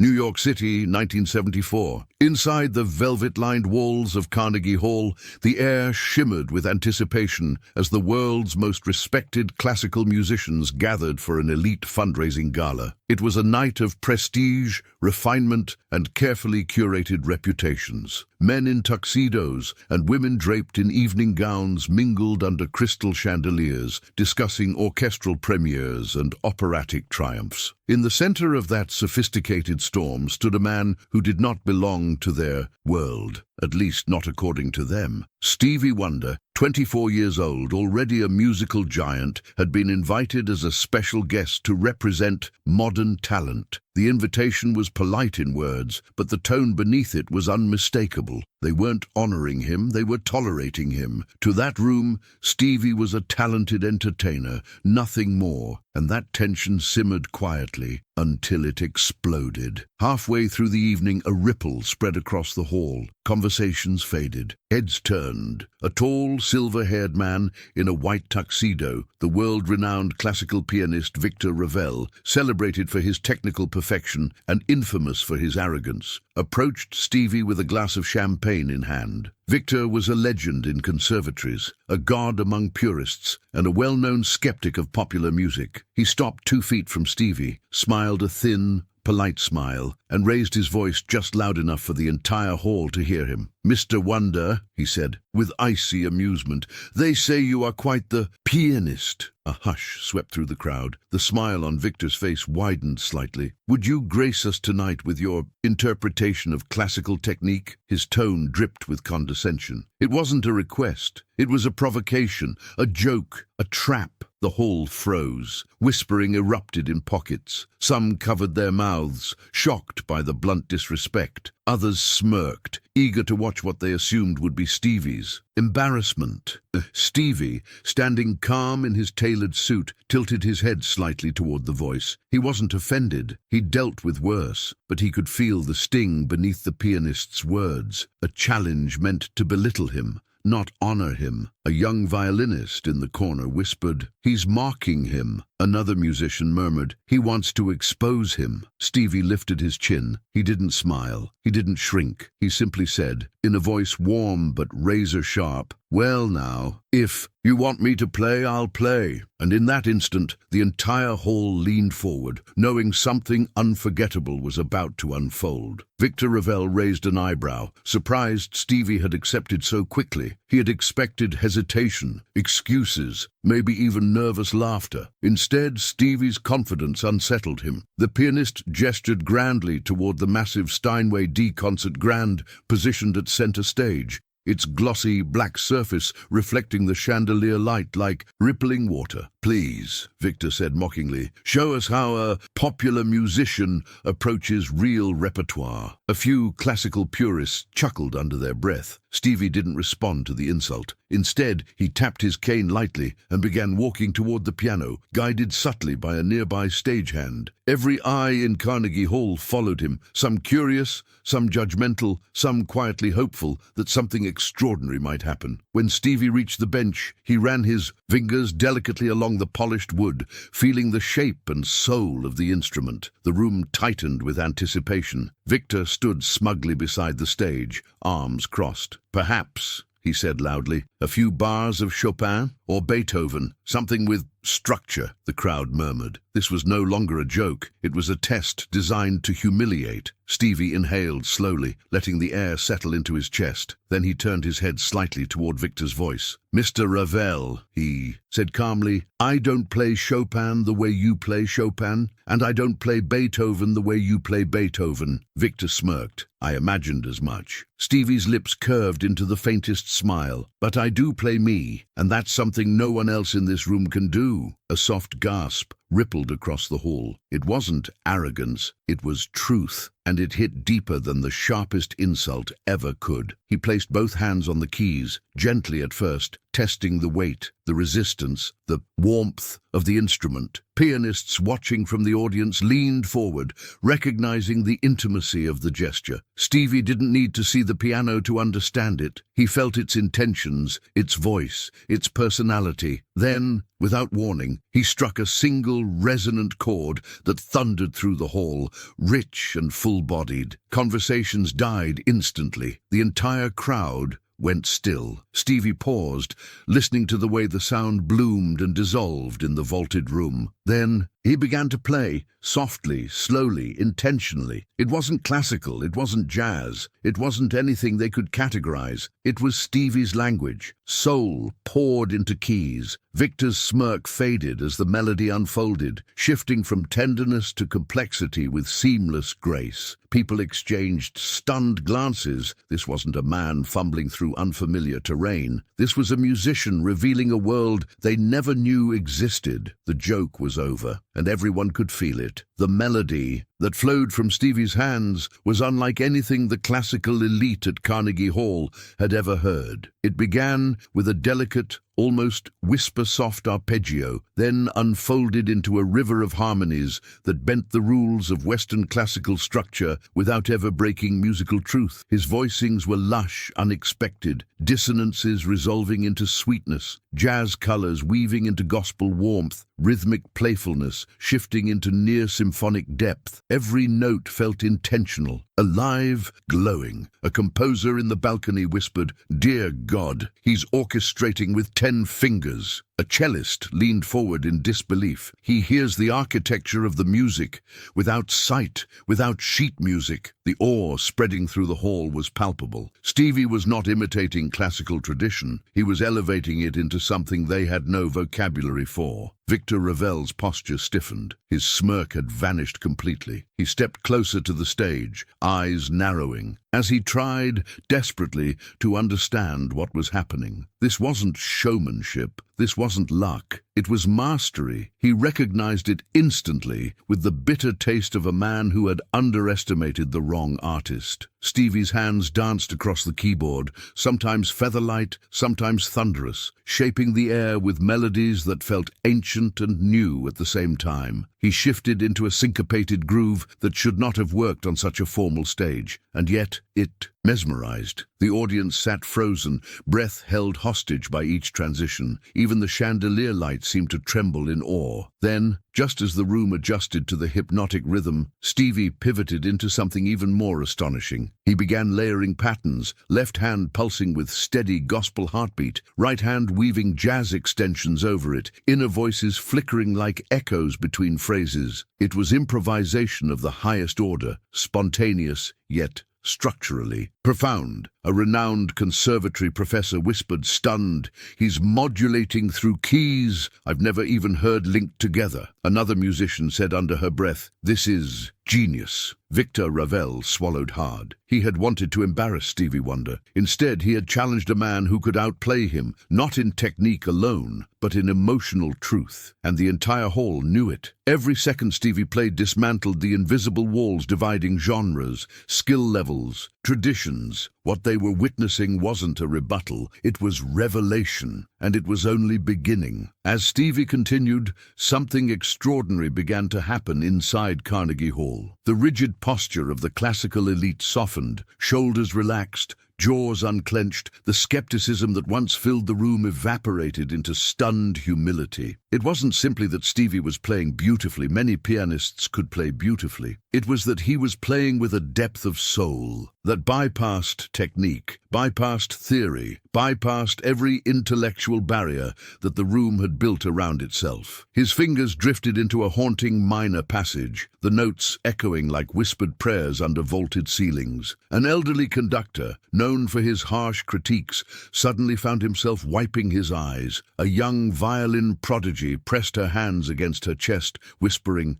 New York City, 1974. Inside the velvet-lined walls of Carnegie Hall, the air shimmered with anticipation as the world's most respected classical musicians gathered for an elite fundraising gala. It was a night of prestige, refinement, and carefully curated reputations. Men in tuxedos and women draped in evening gowns mingled under crystal chandeliers, discussing orchestral premieres and operatic triumphs. In the center of that sophisticated storm stood a man who did not belong to their world, at least not according to them. Stevie Wonder, 24 years old, already a musical giant, had been invited as a special guest to represent modern talent. The invitation was polite in words, but the tone beneath it was unmistakable. They weren't honoring him, they were tolerating him. To that room, Stevie was a talented entertainer, nothing more, and that tension simmered quietly until it exploded. Halfway through the evening, a ripple spread across the hall. Conversations faded. Heads turned. A tall, silver-haired man in a white tuxedo, the world-renowned classical pianist Victor Ravel, celebrated for his technical perfection and infamous for his arrogance, approached Stevie with a glass of champagne in hand. Victor was a legend in conservatories, a god among purists, and a well-known skeptic of popular music. He stopped 2 feet from Stevie, smiled a thin, polite smile, and raised his voice just loud enough for the entire hall to hear him. "Mr. Wonder," he said, with icy amusement, "they say you are quite the pianist." A hush swept through the crowd. The smile on Victor's face widened slightly. "Would you grace us tonight with your interpretation of classical technique?" His tone dripped with condescension. It wasn't a request. It was a provocation, a joke, a trap. The hall froze. Whispering erupted in pockets. Some covered their mouths, shocked by the blunt disrespect. Others smirked, eager to watch what they assumed would be Stevie's embarrassment. Stevie, standing calm in his tailored suit, tilted his head slightly toward the voice. He wasn't offended. He'd dealt with worse, but he could feel the sting beneath the pianist's words. A challenge meant to belittle him, not honor him. A young violinist in the corner whispered, "He's mocking him." Another musician murmured, "He wants to expose him." Stevie lifted his chin. He didn't smile. He didn't shrink. He simply said, in a voice warm but razor-sharp, "Well now, if you want me to play, I'll play." And in that instant, the entire hall leaned forward, knowing something unforgettable was about to unfold. Victor Ravel raised an eyebrow, surprised Stevie had accepted so quickly. He had expected hesitation, excuses, maybe even nervous laughter. Instead, Stevie's confidence unsettled him. The pianist gestured grandly toward the massive Steinway D concert grand positioned at center stage, its glossy black surface reflecting the chandelier light like rippling water. "Please," Victor said mockingly, "show us how a popular musician approaches real repertoire." A few classical purists chuckled under their breath. Stevie didn't respond to the insult. Instead, he tapped his cane lightly and began walking toward the piano, guided subtly by a nearby stagehand. Every eye in Carnegie Hall followed him, some curious, some judgmental, some quietly hopeful that something extraordinary might happen. When Stevie reached the bench, he ran his fingers delicately along the polished wood, feeling the shape and soul of the instrument. The room tightened with anticipation. Victor stood smugly beside the stage, arms crossed. "Perhaps," he said loudly, "a few bars of Chopin or Beethoven, something with structure," the crowd murmured. This was no longer a joke. It was a test designed to humiliate. Stevie inhaled slowly, letting the air settle into his chest. Then he turned his head slightly toward Victor's voice. "Mr. Ravel," he said calmly, "I don't play Chopin the way you play Chopin, and I don't play Beethoven the way you play Beethoven." Victor smirked. "I imagined as much." Stevie's lips curved into the faintest smile. "But I do play me, and that's something no one else in this room can do." A soft gasp rippled across the hall. It wasn't arrogance, it was truth, and it hit deeper than the sharpest insult ever could. He placed both hands on the keys, gently at first, testing the weight, the resistance, the warmth of the instrument. Pianists watching from the audience leaned forward, recognizing the intimacy of the gesture. Stevie didn't need to see the piano to understand it. He felt its intentions, its voice, its personality. Then, without warning, he struck a single resonant chord that thundered through the hall, rich and full full-bodied. Conversations died instantly. The entire crowd went still. Stevie paused, listening to the way the sound bloomed and dissolved in the vaulted room. Then he began to play, softly, slowly, intentionally. It wasn't classical, it wasn't jazz, it wasn't anything they could categorize. It was Stevie's language. Soul poured into keys. Victor's smirk faded as the melody unfolded, shifting from tenderness to complexity with seamless grace. People exchanged stunned glances. This wasn't a man fumbling through unfamiliar terrain. This was a musician revealing a world they never knew existed. The joke was over, and everyone could feel it. The melody that flowed from Stevie's hands was unlike anything the classical elite at Carnegie Hall had ever heard. It began with a delicate, almost whisper-soft arpeggio, then unfolded into a river of harmonies that bent the rules of Western classical structure without ever breaking musical truth. His voicings were lush, unexpected, dissonances resolving into sweetness, jazz colors weaving into gospel warmth, rhythmic playfulness shifting into near symphonic depth. Every note felt intentional, alive, glowing. A composer in the balcony whispered, "Dear God, he's orchestrating with 10 fingers." A cellist leaned forward in disbelief. He hears the architecture of the music, without sight, without sheet music. The awe spreading through the hall was palpable. Stevie was not imitating classical tradition. He was elevating it into something they had no vocabulary for. Victor Ravel's posture stiffened. His smirk had vanished completely. He stepped closer to the stage, eyes narrowing, as he tried desperately to understand what was happening. This wasn't showmanship. This wasn't luck. It was mastery. He recognized it instantly, with the bitter taste of a man who had underestimated the wrong artist. Stevie's hands danced across the keyboard, sometimes featherlight, sometimes thunderous, shaping the air with melodies that felt ancient and new at the same time. He shifted into a syncopated groove that should not have worked on such a formal stage, and yet it mesmerized. The audience sat frozen, breath held hostage by each transition. Even the chandelier light seemed to tremble in awe. Then, just as the room adjusted to the hypnotic rhythm, Stevie pivoted into something even more astonishing. He began layering patterns, left hand pulsing with steady gospel heartbeat, right hand weaving jazz extensions over it, inner voices flickering like echoes between phrases. It was improvisation of the highest order, spontaneous, yet structurally profound. A renowned conservatory professor whispered, stunned, "He's modulating through keys I've never even heard linked together." Another musician said under her breath, "This is genius." Victor Ravel swallowed hard. He had wanted to embarrass Stevie Wonder. Instead, he had challenged a man who could outplay him, not in technique alone, but in emotional truth. And the entire hall knew it. Every second Stevie played dismantled the invisible walls dividing genres, skill levels, traditions. What they were witnessing wasn't a rebuttal, it was revelation, and it was only beginning. As Stevie continued, something extraordinary began to happen inside Carnegie Hall. The rigid posture of the classical elite softened, shoulders relaxed, jaws unclenched. The skepticism that once filled the room evaporated into stunned humility. It wasn't simply that Stevie was playing beautifully. Many pianists could play beautifully. It was that he was playing with a depth of soul that bypassed technique, bypassed theory, bypassed every intellectual barrier that the room had built around itself. His fingers drifted into a haunting minor passage, the notes echoing like whispered prayers under vaulted ceilings. An elderly conductor, known for his harsh critiques, suddenly found himself wiping his eyes. A young violin prodigy pressed her hands against her chest, whispering,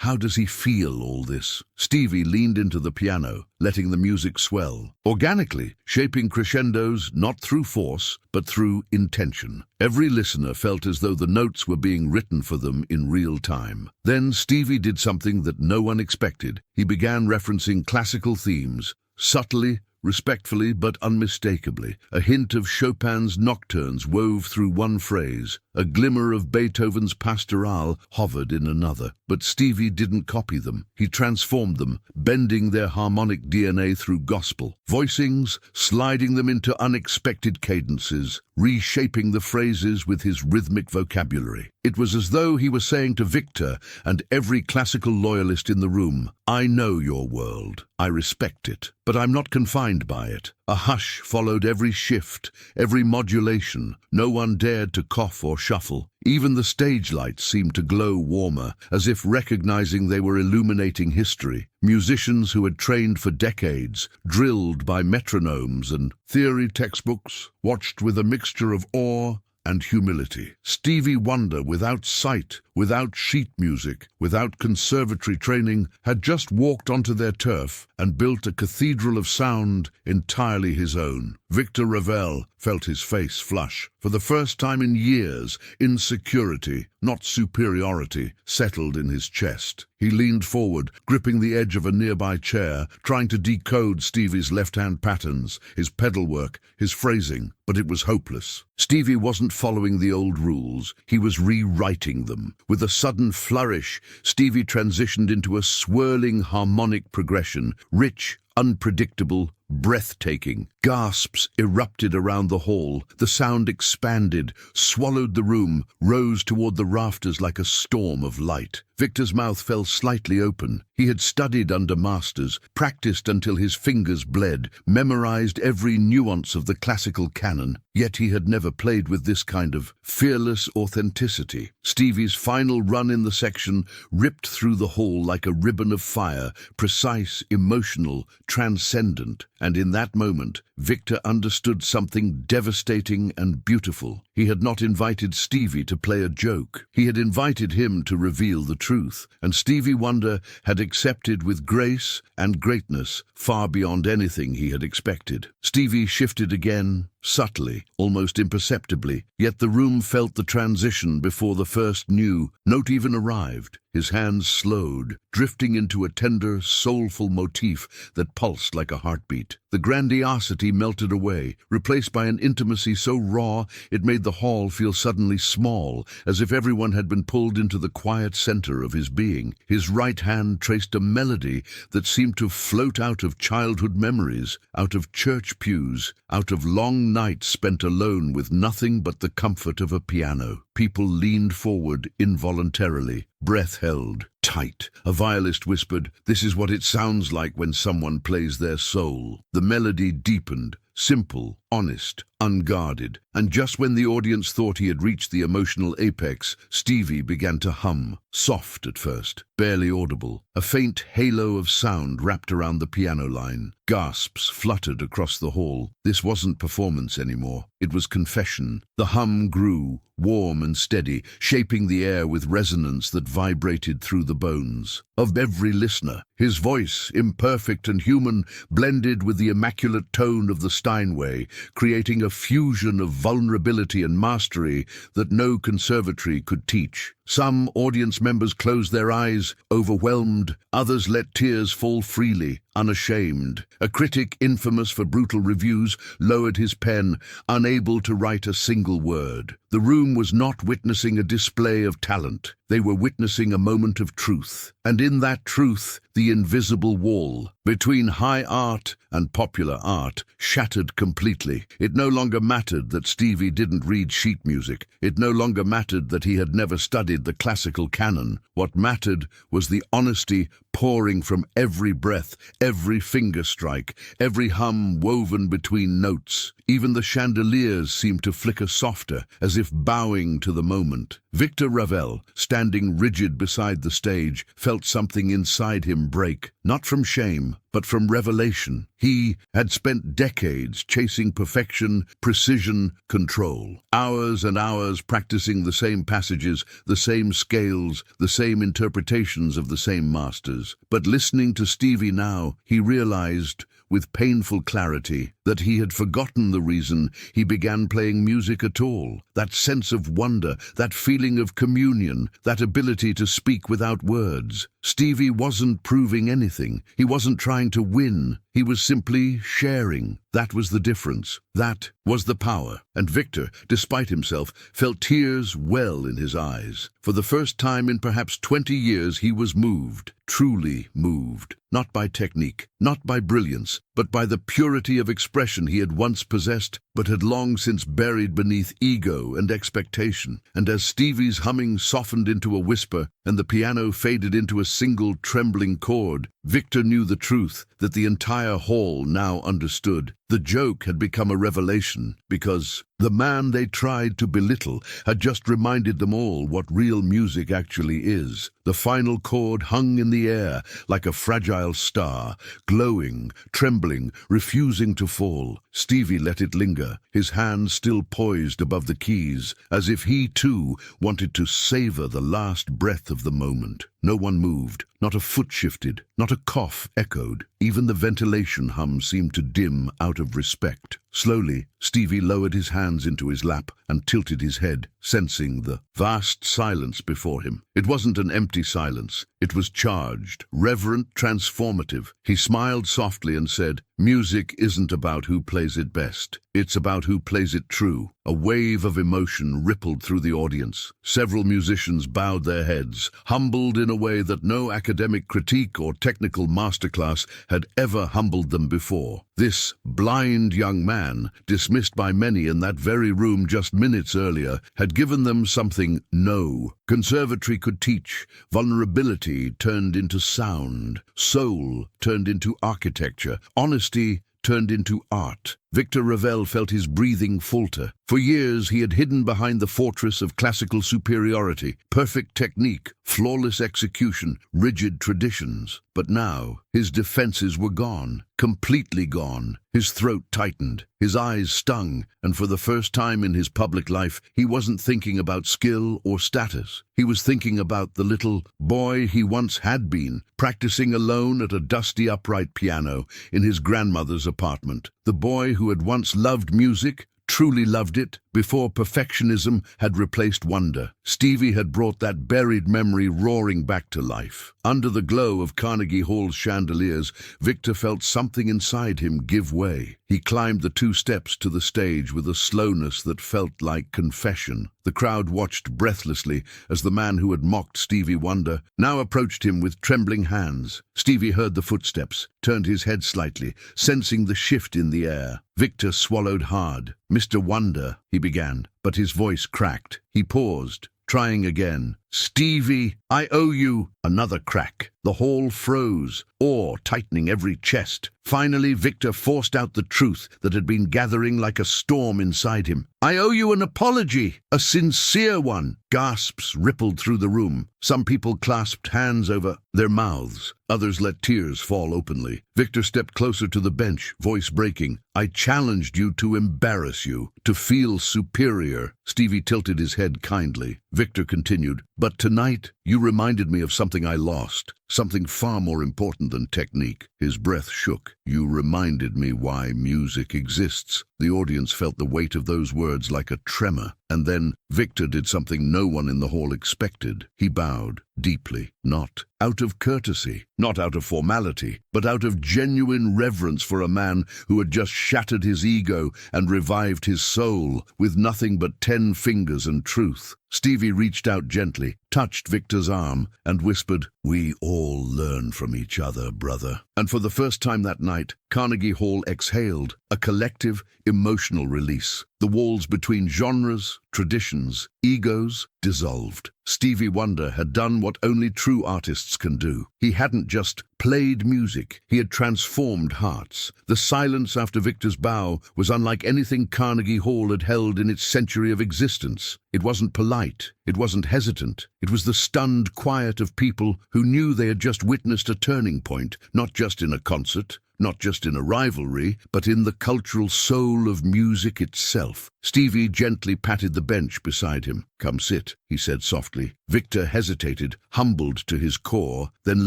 How does he feel all this?" Stevie leaned into the piano, letting the music swell, organically, shaping crescendos not through force, but through intention. Every listener felt as though the notes were being written for them in real time. Then Stevie did something that no one expected. He began referencing classical themes, subtly, respectfully but unmistakably. A hint of Chopin's nocturnes wove through one phrase, A glimmer of Beethoven's Pastoral hovered in another. But Stevie didn't copy them. He transformed them, bending their harmonic DNA through gospel. Voicings, sliding them into unexpected cadences, reshaping the phrases with his rhythmic vocabulary. It was as though he was saying to Victor and every classical loyalist in the room, I know your world, I respect it, but I'm not confined by it. A hush followed every shift, every modulation. No one dared to cough or shuffle. Even the stage lights seemed to glow warmer, as if recognizing they were illuminating history. Musicians who had trained for decades, drilled by metronomes and theory textbooks, watched with a mixture of awe and humility. Stevie Wonder, without sight, without sheet music, without conservatory training, had just walked onto their turf and built a cathedral of sound entirely his own. Victor Ravel felt his face flush. For the first time in years, insecurity, not superiority, settled in his chest. He leaned forward, gripping the edge of a nearby chair, trying to decode Stevie's left-hand patterns, his pedal work, his phrasing, but it was hopeless. Stevie wasn't following the old rules, he was rewriting them. With a sudden flourish, Stevie transitioned into a swirling harmonic progression, rich, unpredictable, breathtaking. Gasps erupted around the hall. The sound expanded, swallowed the room, rose toward the rafters like a storm of light. Victor's mouth fell slightly open. He had studied under masters, practiced until his fingers bled, memorized every nuance of the classical canon, yet he had never played with this kind of fearless authenticity. Stevie's final run in the section ripped through the hall like a ribbon of fire, precise, emotional, transcendent. And in that moment, Victor understood something devastating and beautiful. He had not invited Stevie to play a joke. He had invited him to reveal the truth, and Stevie Wonder had accepted with grace and greatness far beyond anything he had expected. Stevie shifted again, subtly, almost imperceptibly, yet the room felt the transition before the first new note even arrived. His hands slowed, drifting into a tender, soulful motif that pulsed like a heartbeat. The grandiosity melted away, replaced by an intimacy so raw it made the hall feel suddenly small, as if everyone had been pulled into the quiet center of his being. His right hand traced a melody that seemed to float out of childhood memories, out of church pews, out of long nights spent alone with nothing but the comfort of a piano. People leaned forward involuntarily, breath held tight. A violist whispered, "This is what it sounds like when someone plays their soul." The melody deepened, simple, honest, unguarded, and just when the audience thought he had reached the emotional apex, Stevie began to hum, soft at first, barely audible. A faint halo of sound wrapped around the piano line. Gasps fluttered across the hall. This wasn't performance anymore. It was confession. The hum grew, warm and steady, shaping the air with resonance that vibrated through the bones of every listener. His voice, imperfect and human, blended with the immaculate tone of the Steinway, creating a fusion of vulnerability and mastery that no conservatory could teach. Some audience members closed their eyes, overwhelmed. Others let tears fall freely, unashamed. A critic, infamous for brutal reviews, lowered his pen, unable to write a single word. The room was not witnessing a display of talent. They were witnessing a moment of truth. And in that truth, the invisible wall between high art and popular art shattered completely. It no longer mattered that Stevie didn't read sheet music. It no longer mattered that he had never studied the classical canon. What mattered was the honesty pouring from every breath, every finger strike, every hum woven between notes. Even the chandeliers seemed to flicker softer, as if bowing to the moment. Victor Ravel, standing rigid beside the stage, felt something inside him break, not from shame, but from revelation. He had spent decades chasing perfection, precision, control. Hours and hours practicing the same passages, the same scales, the same interpretations of the same masters. But listening to Stevie now, he realized, with painful clarity, that he had forgotten the reason he began playing music at all. That sense of wonder, that feeling of communion, that ability to speak without words. Stevie wasn't proving anything. He wasn't trying to win. He was simply sharing. That was the difference. That was the power. And Victor, despite himself, felt tears well in his eyes. For the first time in perhaps 20 years, he was moved, truly moved. Not by technique, not by brilliance, but by the purity of expression he had once possessed, but had long since buried beneath ego and expectation. And as Stevie's humming softened into a whisper, and the piano faded into a single trembling chord, Victor knew the truth that the entire hall now understood. The joke had become a revelation, because the man they tried to belittle had just reminded them all what real music actually is. The final chord hung in the air like a fragile star, glowing, trembling, refusing to fall. Stevie let it linger, his hands still poised above the keys, as if he too wanted to savor the last breath of the moment. No one moved, not a foot shifted, not a cough echoed. Even the ventilation hum seemed to dim out of respect. Slowly, Stevie lowered his hands into his lap and tilted his head, sensing the vast silence before him. It wasn't an empty silence. It was charged, reverent, transformative. He smiled softly and said, "Music isn't about who plays it best. It's about who plays it true." A wave of emotion rippled through the audience. Several musicians bowed their heads, humbled in a way that no academic critique or technical masterclass had ever humbled them before. This blind young man, dismissed by many in that very room just minutes earlier, had given them something no conservatory could teach. Vulnerability turned into sound, soul turned into architecture, honesty turned into art. Victor Ravel felt his breathing falter. For years he had hidden behind the fortress of classical superiority, perfect technique, flawless execution, rigid traditions. But now his defenses were gone, completely gone. His throat tightened, his eyes stung, and for the first time in his public life, he wasn't thinking about skill or status. He was thinking about the little boy he once had been, practicing alone at a dusty upright piano in his grandmother's apartment. The boy who had once loved music, truly loved it, before perfectionism had replaced wonder. Stevie had brought that buried memory roaring back to life. Under the glow of Carnegie Hall's chandeliers, Victor felt something inside him give way. He climbed the 2 steps to the stage with a slowness that felt like confession. The crowd watched breathlessly as the man who had mocked Stevie Wonder now approached him with trembling hands. Stevie heard the footsteps, turned his head slightly, sensing the shift in the air. Victor swallowed hard. "Mr. Wonder," he began, but his voice cracked. He paused, trying again. "Stevie, I owe you." Another crack. The hall froze, awe tightening every chest. Finally, Victor forced out the truth that had been gathering like a storm inside him. "I owe you an apology, a sincere one." Gasps rippled through the room. Some people clasped hands over their mouths. Others let tears fall openly. Victor stepped closer to the bench, voice breaking. "I challenged you to embarrass you, to feel superior." Stevie tilted his head kindly. Victor continued, "But tonight, you reminded me of something I lost. Something far more important than technique." His breath shook. "You reminded me why music exists." The audience felt the weight of those words like a tremor. And then Victor did something no one in the hall expected. He bowed deeply, not out of courtesy, not out of formality, but out of genuine reverence for a man who had just shattered his ego and revived his soul with nothing but 10 fingers and truth. Stevie reached out gently, touched Victor's arm, and whispered, "We all learn from each other, brother." And for the first time that night, Carnegie Hall exhaled, a collective, emotional release. The walls between genres, traditions, egos dissolved. Stevie Wonder had done what only true artists can do. He hadn't just played music, he had transformed hearts. The silence after Victor's bow was unlike anything Carnegie Hall had held in its century of existence. It wasn't polite, it wasn't hesitant. It was the stunned quiet of people who knew they had just witnessed a turning point, not just in a concert, not just in a rivalry, but in the cultural soul of music itself. Stevie gently patted the bench beside him. "Come sit," he said softly. Victor hesitated, humbled to his core, then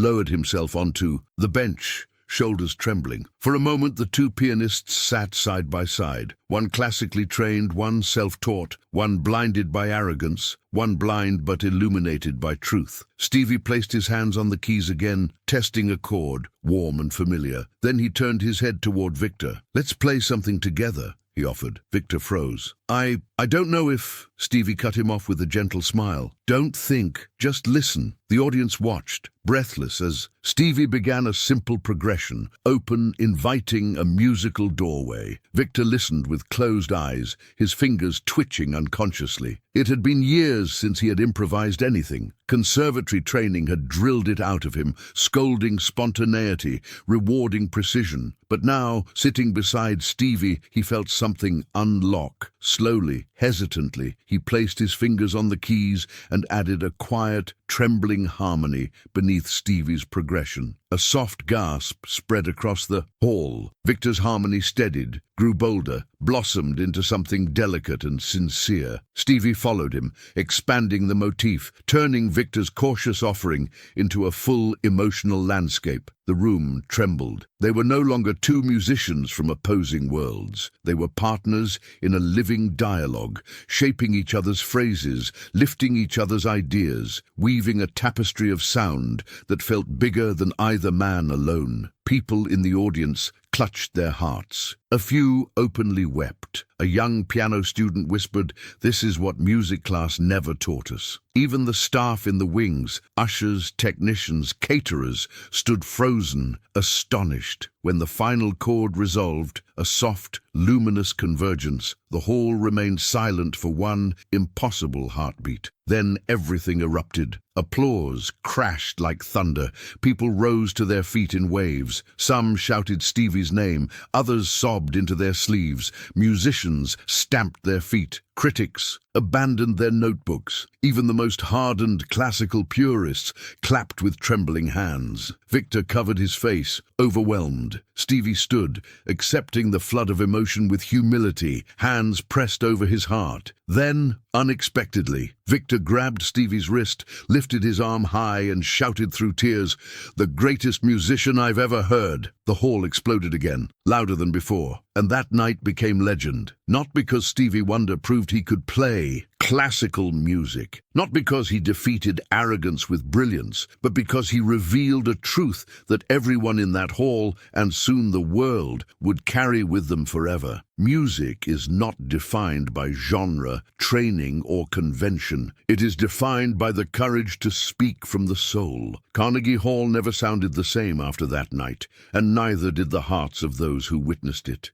lowered himself onto the bench, shoulders trembling. For a moment, the two pianists sat side by side, one classically trained, one self-taught, one blinded by arrogance, one blind but illuminated by truth. Stevie placed his hands on the keys again, testing a chord, warm and familiar. Then he turned his head toward Victor. "Let's play something together," he offered. Victor froze. I don't know if..." Stevie cut him off with a gentle smile. "Don't think, just listen." The audience watched, breathless, as Stevie began a simple progression, open, inviting, a musical doorway. Victor listened with closed eyes, his fingers twitching unconsciously. It had been years since he had improvised anything. Conservatory training had drilled it out of him, scolding spontaneity, rewarding precision. But now, sitting beside Stevie, he felt something unlock. Slowly, hesitantly, he placed his fingers on the keys and added a quiet, trembling harmony beneath Stevie's progression. A soft gasp spread across the hall. Victor's harmony steadied, grew bolder, blossomed into something delicate and sincere. Stevie followed him, expanding the motif, turning Victor's cautious offering into a full emotional landscape. The room trembled. They were no longer two musicians from opposing worlds. They were partners in a living dialogue, shaping each other's phrases, lifting each other's ideas, weaving a tapestry of sound that felt bigger than either man alone. People in the audience clutched their hearts. A few openly wept. A young piano student whispered, "This is what music class never taught us." Even the staff in the wings, ushers, technicians, caterers, stood frozen, astonished. When the final chord resolved, a soft, luminous convergence, the hall remained silent for one impossible heartbeat. Then everything erupted. Applause crashed like thunder. People rose to their feet in waves. Some shouted Stevie's name, others sobbed into their sleeves. Musicians stamped their feet. Critics abandoned their notebooks. Even the most hardened classical purists clapped with trembling hands. Victor covered his face, overwhelmed. Stevie stood, accepting the flood of emotion with humility, hands pressed over his heart. Then, unexpectedly, Victor grabbed Stevie's wrist, lifted his arm high and shouted through tears, "The greatest musician I've ever heard." The hall exploded again, louder than before, and that night became legend. Not because Stevie Wonder proved he could play classical music, not because he defeated arrogance with brilliance, but because he revealed a truth that everyone in that hall, and soon the world, would carry with them forever. Music is not defined by genre, training, or convention. It is defined by the courage to speak from the soul. Carnegie Hall never sounded the same after that night, and neither did the hearts of those who witnessed it.